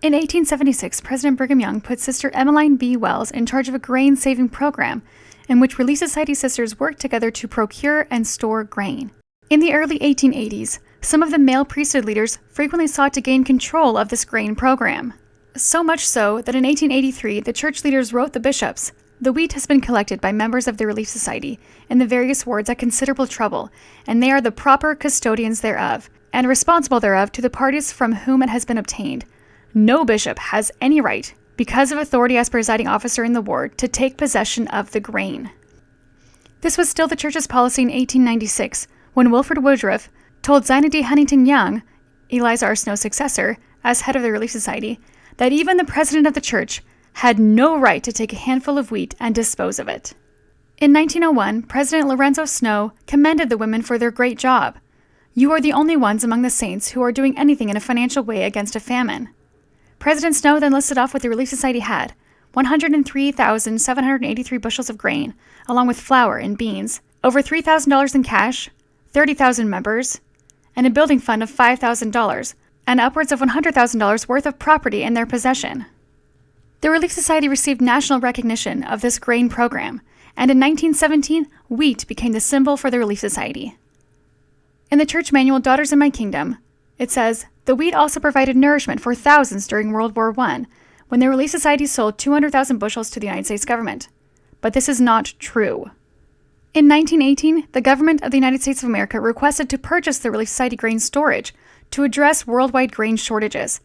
In 1876, President Brigham Young put Sister Emmeline B. Wells in charge of a grain-saving program in which Relief Society sisters worked together to procure and store grain. In the early 1880s, some of the male priesthood leaders frequently sought to gain control of this grain program. So much so that in 1883, the church leaders wrote the bishops, "The wheat has been collected by members of the Relief Society in the various wards at considerable trouble, and they are the proper custodians thereof, and responsible thereof to the parties from whom it has been obtained. No bishop has any right, because of authority as presiding officer in the ward, to take possession of the grain." This was still the church's policy in 1896, when Wilford Woodruff told Zina D. Huntington Young, Eliza R. Snow's successor, as head of the Relief Society, that even the president of the church had no right to take a handful of wheat and dispose of it. In 1901, President Lorenzo Snow commended the women for their great job. "You are the only ones among the saints who are doing anything in a financial way against a famine." President Snow then listed off what the Relief Society had: 103,783 bushels of grain, along with flour and beans, over $3,000 in cash, 30,000 members, and a building fund of $5,000, and upwards of $100,000 worth of property in their possession. The Relief Society received national recognition of this grain program, and in 1917, wheat became the symbol for the Relief Society. In the church manual, Daughters in My Kingdom, it says, "The wheat also provided nourishment for thousands during World War I, when the Relief Society sold 200,000 bushels to the United States government." But this is not true. In 1918, the government of the United States of America requested to purchase the Relief Society grain storage to address worldwide grain shortages.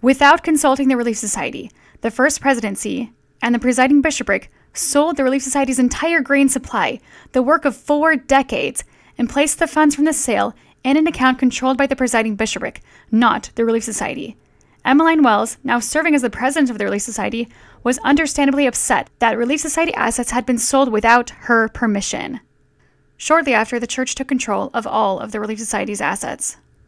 Without consulting the Relief Society, the First Presidency and the presiding bishopric sold the Relief Society's entire grain supply, the work of 4 decades, and placed the funds from the sale in an account controlled by the presiding bishopric, not the Relief Society. Emmeline Wells, now serving as the president of the Relief Society, was understandably upset that Relief Society assets had been sold without her permission. Shortly after, the church took control of all of the Relief Society's assets.